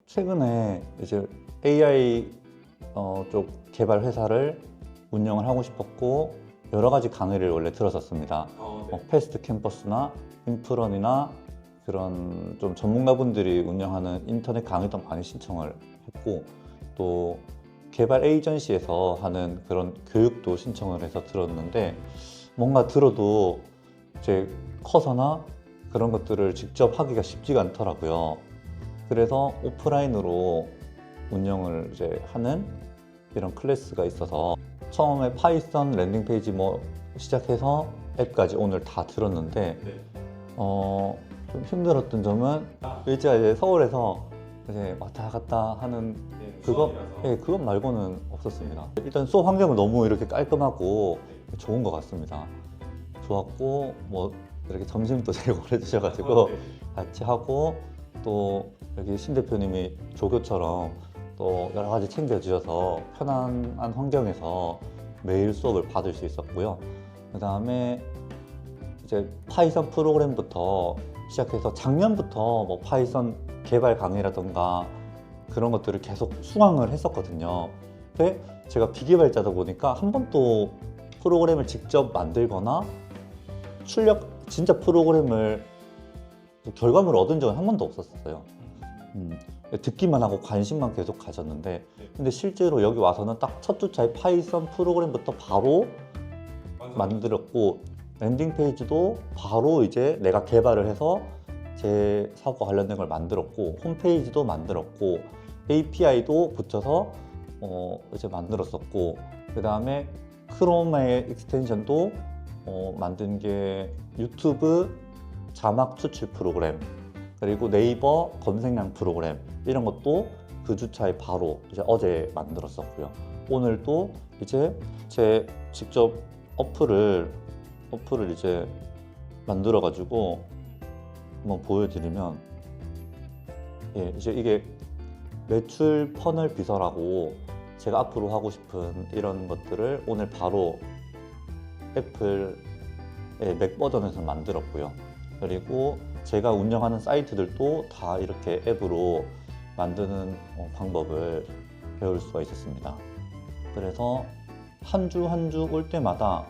최근에 이제 AI 쪽 개발 회사를 운영을 하고 싶었고 여러 가지 강의를 원래 들었었습니다. 패스트 캠퍼스나 인프런이나 그런 좀 전문가분들이 운영하는 인터넷 강의도 많이 신청을 했고 또 개발 에이전시에서 하는 그런 교육도 신청을 해서 들었는데 뭔가 들어도 이제 커서나 그런 것들을 직접 하기가 쉽지가 않더라고요. 그래서 오프라인으로 운영을 이제 하는 이런 클래스가 있어서 처음에 파이썬 랜딩 페이지 뭐 시작해서 앱까지 오늘 다 들었는데 좀 힘들었던 점은 이제 서울에서 이제 왔다 갔다 하는 그것 말고는 없었습니다. 일단 수업 환경은 너무 이렇게 깔끔하고 좋은 것 같습니다. 좋았고 뭐 이렇게 점심도 제공을 해주셔가지고 같이 하고 또 여기 신 대표님이 조교처럼 또 여러 가지 챙겨주셔서 편안한 환경에서 매일 수업을 받을 수 있었고요. 그 다음에 이제 파이썬 프로그램부터 시작해서 작년부터 뭐 파이썬 개발 강의라던가 그런 것들을 계속 수강을 했었거든요. 근데 제가 비개발자다 보니까 한 번도 프로그램을 직접 만들거나 진짜 프로그램을 결과물을 얻은 적은 한 번도 없었어요. 듣기만 하고 관심만 계속 가졌는데 근데 실제로 여기 와서는 딱 첫 주차에 파이썬 프로그램부터 바로 만들었고 랜딩 페이지도 바로 이제 내가 개발을 해서 제 사업과 관련된 걸 만들었고 홈페이지도 만들었고 API도 붙여서 이제 만들었었고 그 다음에 크롬의 익스텐션도 만든 게 유튜브 자막 추출 프로그램 그리고 네이버 검색량 프로그램 이런 것도 그 주차에 바로 이제 어제 만들었었고요. 오늘 또 이제 제 직접 어플을 이제 만들어 가지고 한번 보여드리면 이제 이게 매출 퍼널 비서라고 제가 앞으로 하고 싶은 이런 것들을 오늘 바로 애플의 맥 버전에서 만들었고요. 그리고 제가 운영하는 사이트들도 다 이렇게 앱으로 만드는 방법을 배울 수가 있었습니다. 그래서 한 주 한 주 올 때마다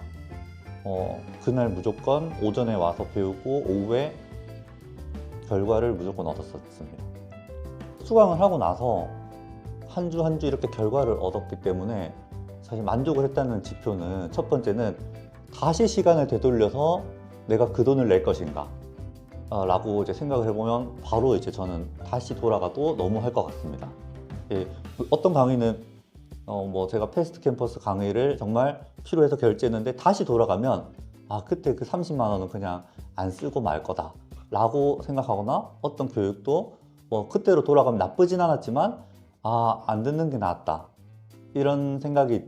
그날 무조건 오전에 와서 배우고 오후에 결과를 무조건 얻었었습니다. 수강을 하고 나서 한 주 한 주 이렇게 결과를 얻었기 때문에 사실 만족을 했다는 지표는 첫 번째는 다시 시간을 되돌려서 내가 그 돈을 낼 것인가 라고 이제 생각을 해보면 바로 이제 저는 다시 돌아가도 너무 할 것 같습니다. 어떤 강의는 뭐 제가 패스트 캠퍼스 강의를 정말 필요해서 결제했는데 다시 돌아가면 그때 그 30만 원은 그냥 안 쓰고 말 거다 라고 생각하거나 어떤 교육도 뭐 그때로 돌아가면 나쁘진 않았지만 안 듣는 게 낫다 이런 생각이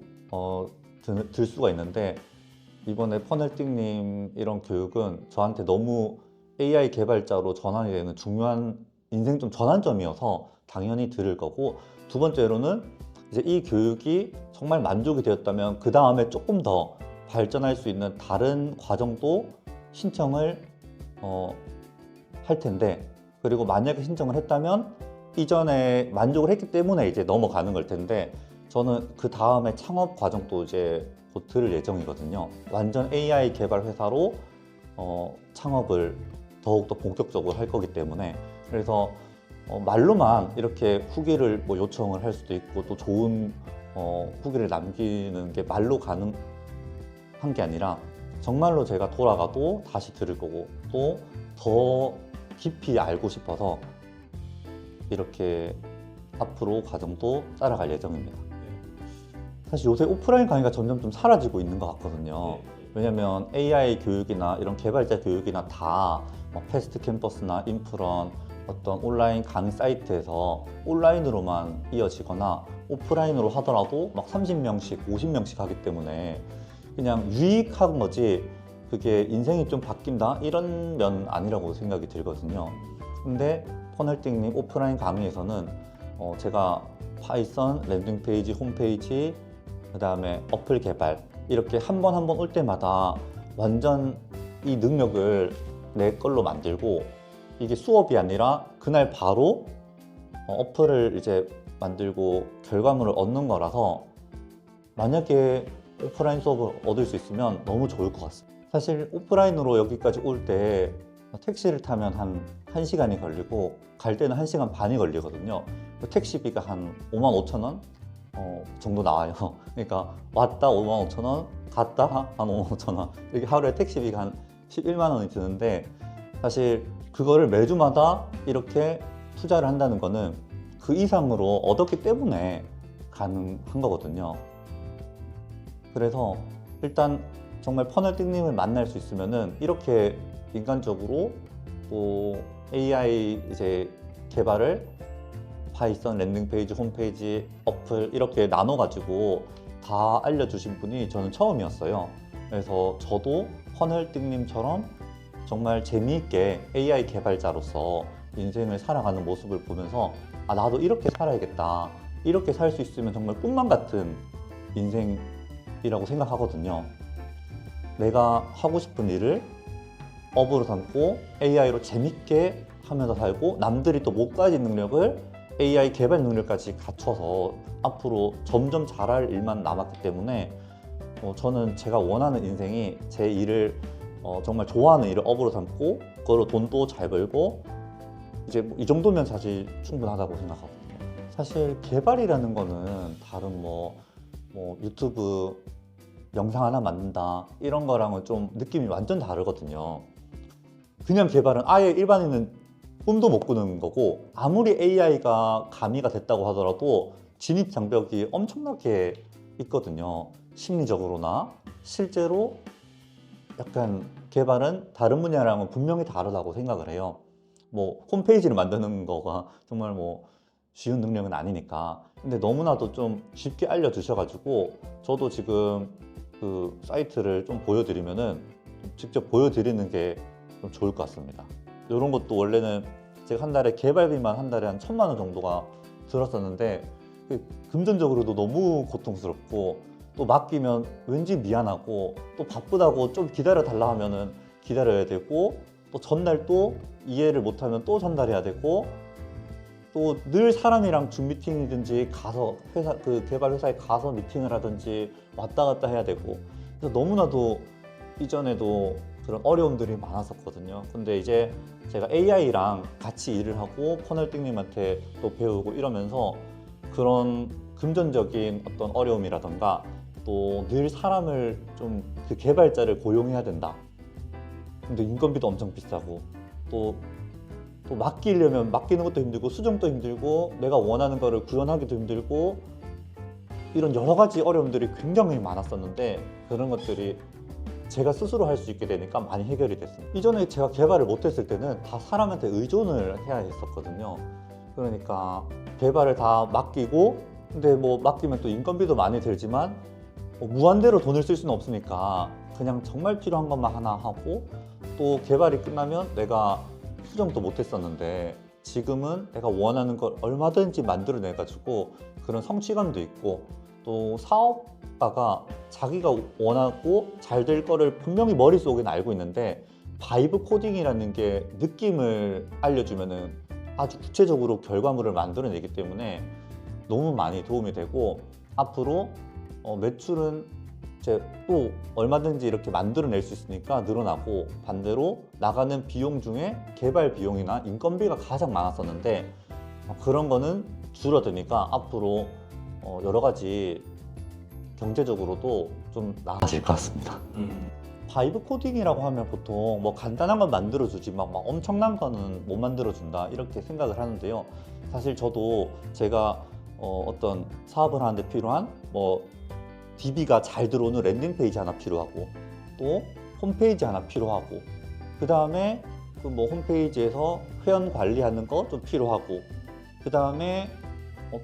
들 수가 있는데 이번에 퍼널띵님 이런 교육은 저한테 너무 AI 개발자로 전환이 되는 중요한 인생 좀 전환점이어서 당연히 들을 거고 두 번째로는 이제 이 교육이 정말 만족이 되었다면 그 다음에 조금 더 발전할 수 있는 다른 과정도 신청을 할 텐데 그리고 만약에 신청을 했다면 이전에 만족을 했기 때문에 이제 넘어가는 걸 텐데 저는 그 다음에 창업 과정도 이제 곧 들을 예정이거든요. 완전 AI 개발 회사로 창업을 더욱더 본격적으로 할 거기 때문에 그래서 말로만 이렇게 후기를 뭐 요청을 할 수도 있고 또 좋은 후기를 남기는 게 말로 가능한 게 아니라 정말로 제가 돌아가도 다시 들을 거고 또 더 깊이 알고 싶어서 이렇게 앞으로 과정도 따라갈 예정입니다. 사실 요새 오프라인 강의가 점점 좀 사라지고 있는 것 같거든요. 왜냐면 AI 교육이나 이런 개발자 교육이나 다 패스트 캠퍼스나 인프런 어떤 온라인 강의 사이트에서 온라인으로만 이어지거나 오프라인으로 하더라도 막 30명씩 50명씩 하기 때문에 그냥 유익한 거지 그게 인생이 좀 바뀐다 이런 면 아니라고 생각이 들거든요. 근데 퍼널띵님 오프라인 강의에서는 제가 파이썬, 랜딩 페이지, 홈페이지 그 다음에 어플 개발 이렇게 한 번 한 번 올 때마다 완전 이 능력을 내 걸로 만들고 이게 수업이 아니라 그날 바로 어플을 이제 만들고 결과물을 얻는 거라서 만약에 오프라인 수업을 얻을 수 있으면 너무 좋을 것 같습니다. 사실 오프라인으로 여기까지 올 때 택시를 타면 한 1시간이 걸리고 갈 때는 1시간 반이 걸리거든요. 택시비가 한 55,000원 정도 나와요. 그러니까 왔다 55,000원, 갔다 한 55,000원. 이렇게 하루에 택시비가 한 11만 원이 드는데 사실 그거를 매주마다 이렇게 투자를 한다는 거는 그 이상으로 얻었기 때문에 가능한 거거든요. 그래서 일단 정말 퍼널띵님을 만날 수 있으면은 이렇게 인간적으로 또 AI 이제 개발을 파이썬 랜딩 페이지, 홈페이지, 어플 이렇게 나눠 가지고 다 알려주신 분이 저는 처음이었어요. 그래서 저도 퍼널띵님처럼 정말 재미있게 AI 개발자로서 인생을 살아가는 모습을 보면서 아, 나도 이렇게 살아야겠다. 이렇게 살 수 있으면 정말 꿈만 같은 인생이라고 생각하거든요. 내가 하고 싶은 일을 업으로 삼고 AI로 재밌게 하면서 살고 남들이 또 못 가진 능력을 AI 개발 능력까지 갖춰서 앞으로 점점 잘할 일만 남았기 때문에 저는 제가 원하는 인생이 제 일을 정말 좋아하는 일을 업으로 삼고 그걸로 돈도 잘 벌고 이제 이 정도면 사실 충분하다고 생각하거든요. 사실 개발이라는 거는 다른 뭐 유튜브 영상 하나 만든다 이런 거랑은 좀 느낌이 완전 다르거든요. 그냥 개발은 아예 일반인은 꿈도 못 꾸는 거고 아무리 AI가 가미가 됐다고 하더라도 진입 장벽이 엄청나게 있거든요. 심리적으로나 실제로 약간 개발은 다른 분야랑은 분명히 다르다고 생각을 해요. 뭐 홈페이지를 만드는 거가 정말 뭐 쉬운 능력은 아니니까. 근데 너무나도 좀 쉽게 알려주셔가지고 저도 지금 그 사이트를 좀 보여드리면은 직접 보여드리는 게 좀 좋을 것 같습니다. 이런 것도 원래는 제가 한 달에 개발비만 한 달에 한 1,000만 원 정도가 들었었는데 금전적으로도 너무 고통스럽고 또 맡기면 왠지 미안하고 또 바쁘다고 좀 기다려 달라 하면은 기다려야 되고 또 전날 또 이해를 못하면 또 전달해야 되고 또 늘 사람이랑 줌 미팅이든지 가서 회사 그 개발 회사에 가서 미팅을 하든지 왔다 갔다 해야 되고 그래서 너무나도 이전에도 그런 어려움들이 많았었거든요. 근데 이제 제가 AI랑 같이 일을 하고 퍼널띵님한테 또 배우고 이러면서 그런 금전적인 어떤 어려움이라던가 또 늘 사람을 좀 그 개발자를 고용해야 된다. 근데 인건비도 엄청 비싸고 또 맡기려면 맡기는 것도 힘들고 수정도 힘들고 내가 원하는 거를 구현하기도 힘들고 이런 여러 가지 어려움들이 굉장히 많았었는데 그런 것들이 제가 스스로 할 수 있게 되니까 많이 해결이 됐습니다. 이전에 제가 개발을 못했을 때는 다 사람한테 의존을 해야 했었거든요. 그러니까 개발을 다 맡기고 근데 뭐 맡기면 또 인건비도 많이 들지만 무한대로 돈을 쓸 수는 없으니까 그냥 정말 필요한 것만 하나 하고 또 개발이 끝나면 내가 수정도 못했었는데 지금은 내가 원하는 걸 얼마든지 만들어내 가지고 그런 성취감도 있고 또 사업가가 자기가 원하고 잘 될 거를 분명히 머릿속에는 알고 있는데 바이브 코딩이라는 게 느낌을 알려주면은 아주 구체적으로 결과물을 만들어내기 때문에 너무 많이 도움이 되고 앞으로 매출은 이제 또 얼마든지 이렇게 만들어낼 수 있으니까 늘어나고 반대로 나가는 비용 중에 개발 비용이나 인건비가 가장 많았었는데 그런 거는 줄어드니까 앞으로 여러 가지 경제적으로도 좀 나아질 것 같습니다. 바이브 코딩이라고 하면 보통 뭐 간단한 건 만들어주지 막 엄청난 거는 못 만들어준다 이렇게 생각을 하는데요. 사실 저도 제가 어떤 사업을 하는데 필요한 뭐 DB가 잘 들어오는 랜딩 페이지 하나 필요하고 또 홈페이지 하나 필요하고 그 다음에 그 뭐 홈페이지에서 회원 관리하는 거 좀 필요하고 그 다음에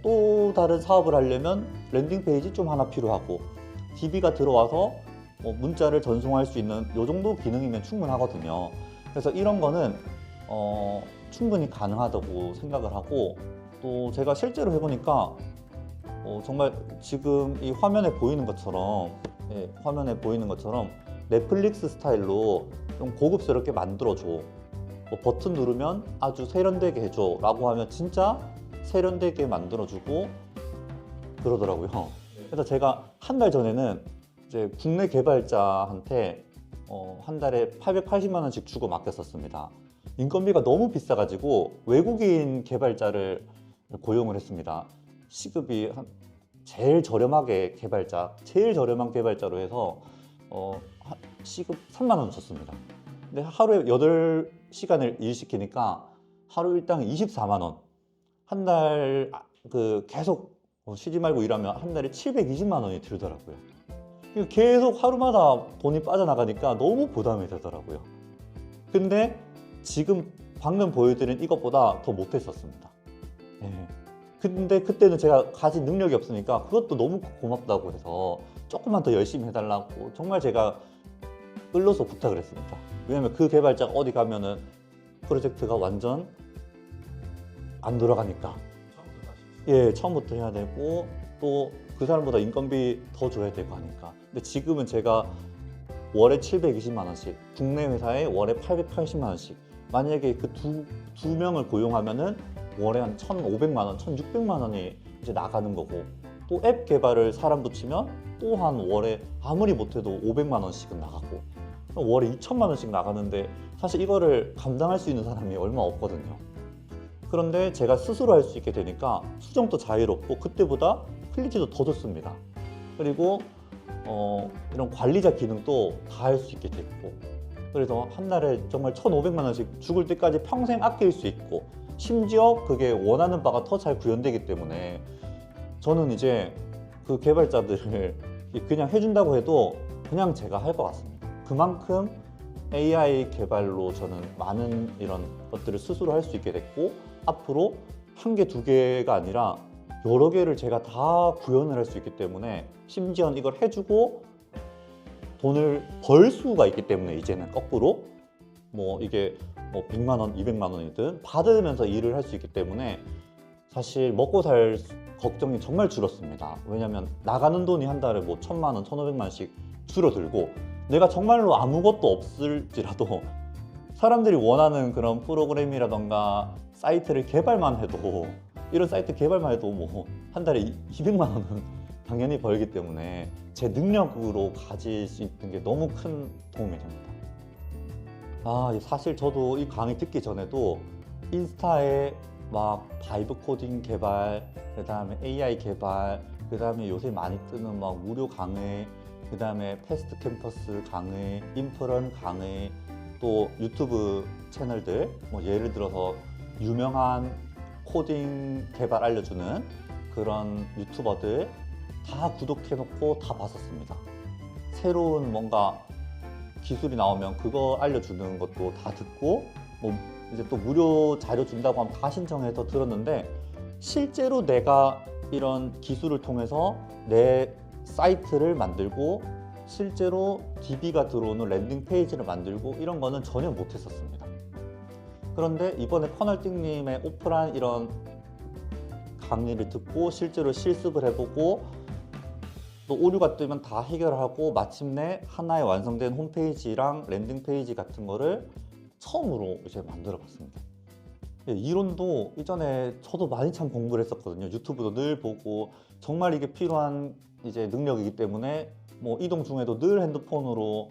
또 다른 사업을 하려면 랜딩 페이지 좀 하나 필요하고 DB가 들어와서 문자를 전송할 수 있는 요 정도 기능이면 충분하거든요. 그래서 이런 거는 충분히 가능하다고 생각을 하고 또 제가 실제로 해보니까 정말 지금 이 화면에 보이는 것처럼 넷플릭스 스타일로 좀 고급스럽게 만들어줘. 버튼 누르면 아주 세련되게 해줘 라고 하면 진짜 세련되게 만들어주고 그러더라고요. 그래서 제가 한 달 전에는 이제 국내 개발자한테 한 달에 880만 원씩 주고 맡겼었습니다. 인건비가 너무 비싸가지고 외국인 개발자를 고용을 했습니다. 시급이 제일 저렴하게 제일 저렴한 개발자로 해서 시급 3만 원 줬습니다. 근데 하루에 8시간을 일시키니까 하루 일당 24만 원. 한 달 계속 쉬지 말고 일하면 한 달에 720만 원이 들더라고요. 계속 하루마다 돈이 빠져나가니까 너무 부담이 되더라고요. 근데 지금 방금 보여드린 이것보다 더 못했었습니다. 네. 근데 그때는 제가 가진 능력이 없으니까 그것도 너무 고맙다고 해서 조금만 더 열심히 해달라고 정말 제가 끌러서 부탁을 했습니다. 왜냐면 그 개발자가 어디 가면은 프로젝트가 완전 안 돌아가니까. 예, 처음부터 해야 되고 또 그 사람보다 인건비 더 줘야 되고 하니까. 근데 지금은 제가 월에 720만 원씩, 국내 회사에 월에 880만 원씩. 만약에 그 두 명을 고용하면은 월에 한 1,500만 원, 1,600만 원이 이제 나가는 거고, 또 앱 개발을 사람 붙이면 또한 월에 아무리 못해도 500만 원씩은 나가고, 월에 2천만 원씩 나가는데 사실 이거를 감당할 수 있는 사람이 얼마 없거든요. 그런데 제가 스스로 할 수 있게 되니까 수정도 자유롭고 그때보다 퀄리티도 더 좋습니다. 그리고 이런 관리자 기능도 다 할 수 있게 됐고, 그래서 한 달에 정말 1,500만 원씩 죽을 때까지 평생 아낄 수 있고, 심지어 그게 원하는 바가 더 잘 구현되기 때문에 저는 이제 그 개발자들을 그냥 해준다고 해도 그냥 제가 할 것 같습니다. 그만큼 AI 개발로 저는 많은 이런 것들을 스스로 할 수 있게 됐고, 앞으로 한 개, 두 개가 아니라 여러 개를 제가 다 구현을 할 수 있기 때문에, 심지어는 이걸 해주고 돈을 벌 수가 있기 때문에 이제는 거꾸로 이게 100만 원, 200만 원이든 받으면서 일을 할 수 있기 때문에 사실 먹고 살 걱정이 정말 줄었습니다. 왜냐면 나가는 돈이 한 달에 1,000만 원, 1,500만 원씩 줄어들고, 내가 정말로 아무것도 없을지라도 사람들이 원하는 그런 프로그램이라던가 사이트를 개발만 해도, 이런 사이트 개발만 해도 한 달에 200만 원은 당연히 벌기 때문에 제 능력으로 가질 수 있는 게 너무 큰 도움이 됩니다. 사실 저도 이 강의 듣기 전에도 인스타에 막 바이브 코딩 개발, 그 다음에 AI 개발, 그 다음에 요새 많이 뜨는 막 무료 강의, 그 다음에 패스트 캠퍼스 강의, 인프런 강의, 또 유튜브 채널들, 예를 들어서 유명한 코딩 개발 알려주는 그런 유튜버들 다 구독해놓고 다 봤었습니다. 새로운 뭔가 기술이 나오면 그거 알려주는 것도 다 듣고, 이제 또 무료 자료 준다고 하면 다 신청해서 들었는데, 실제로 내가 이런 기술을 통해서 내 사이트를 만들고 실제로 DB가 들어오는 랜딩 페이지를 만들고 이런 거는 전혀 못했었습니다. 그런데 이번에 커널띵님의 오프라인 이런 강의를 듣고 실제로 실습을 해보고, 또 오류가 뜨면 다 해결하고 마침내 하나의 완성된 홈페이지랑 랜딩 페이지 같은 거를 처음으로 이제 만들어 봤습니다. 이론도 이전에 저도 많이 참 공부를 했었거든요. 유튜브도 늘 보고, 정말 이게 필요한 이제 능력이기 때문에 이동 중에도 늘 핸드폰으로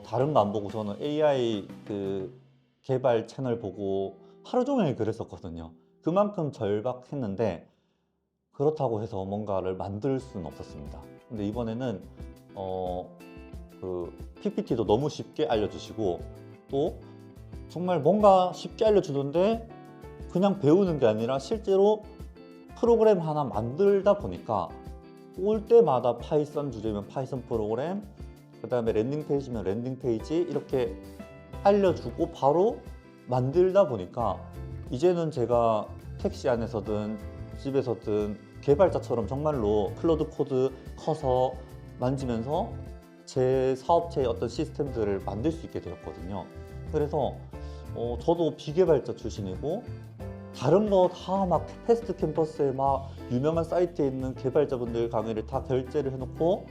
다른 거 안 보고 저는 AI 개발 채널 보고 하루 종일 그랬었거든요. 그만큼 절박했는데 그렇다고 해서 뭔가를 만들 수는 없었습니다. 근데 이번에는 PPT도 너무 쉽게 알려주시고, 또 정말 뭔가 쉽게 알려주던데 그냥 배우는 게 아니라 실제로 프로그램 하나 만들다 보니까 올 때마다 파이썬 주제면 파이썬 프로그램, 그 다음에 랜딩 페이지면 랜딩 페이지 이렇게 알려주고 바로 만들다 보니까 이제는 제가 택시 안에서든 집에서든 개발자처럼 정말로 클로드 코드 커서 만지면서 제 사업체의 어떤 시스템들을 만들 수 있게 되었거든요. 그래서 저도 비개발자 출신이고 다른 거 다 막 패스트 캠퍼스에 막 유명한 사이트에 있는 개발자분들 강의를 다 결제를 해놓고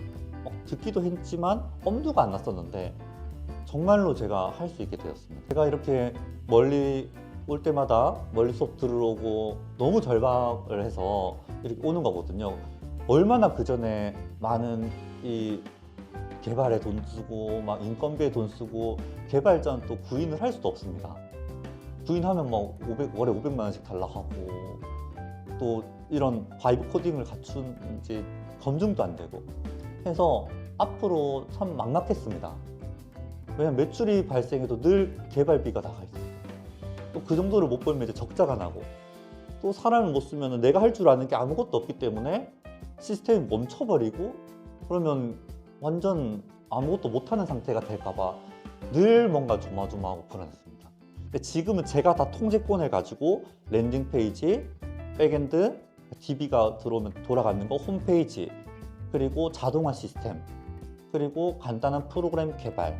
듣기도 했지만 엄두가 안 났었는데 정말로 제가 할 수 있게 되었습니다. 제가 이렇게 멀리 올 때마다 멀리 수업 들어오고 너무 절박을 해서 이렇게 오는 거거든요. 얼마나 그 전에 많은 이 개발에 돈 쓰고 막 인건비에 돈 쓰고 개발자는 또 구인을 할 수도 없습니다. 구인하면 뭐 월에 500만 원씩 달라 하고 또 이런 바이브 코딩을 갖춘 이제 검증도 안 되고 해서 앞으로 참 막막했습니다. 왜냐면 매출이 발생해도 늘 개발비가 나가 있어요. 또 그 정도를 못 벌면 이제 적자가 나고 또 사람을 못 쓰면 내가 할 줄 아는 게 아무것도 없기 때문에 시스템이 멈춰버리고 그러면 완전 아무것도 못하는 상태가 될까봐 늘 뭔가 조마조마하고 불안했습니다. 근데 지금은 제가 다 통제권을 가지고 랜딩 페이지, 백엔드, DB가 들어오면 돌아가는 거, 홈페이지, 그리고 자동화 시스템, 그리고 간단한 프로그램 개발,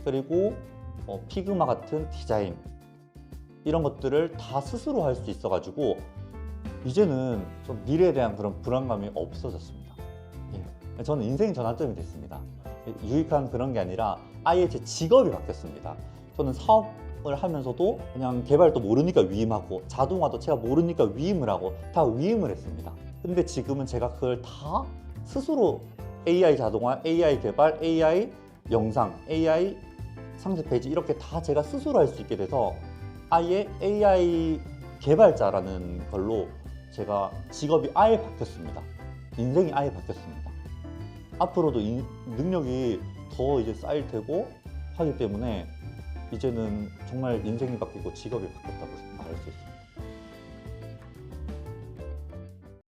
그리고 피그마 같은 디자인 이런 것들을 다 스스로 할 수 있어가지고 이제는 좀 미래에 대한 그런 불안감이 없어졌습니다. 예. 저는 인생 전환점이 됐습니다. 유익한 그런 게 아니라 아예 제 직업이 바뀌었습니다. 저는 사업을 하면서도 그냥 개발도 모르니까 위임하고 자동화도 제가 모르니까 위임을 하고 다 위임을 했습니다. 근데 지금은 제가 그걸 다 스스로 AI 자동화, AI 개발, AI 영상, AI 상세 페이지 이렇게 다 제가 스스로 할 수 있게 돼서 아예 AI 개발자라는 걸로 제가 직업이 아예 바뀌었습니다. 인생이 아예 바뀌었습니다. 앞으로도 능력이 더 이제 쌓일 테고 하기 때문에 이제는 정말 인생이 바뀌고 직업이 바뀌었다고 말할 수 있습니다.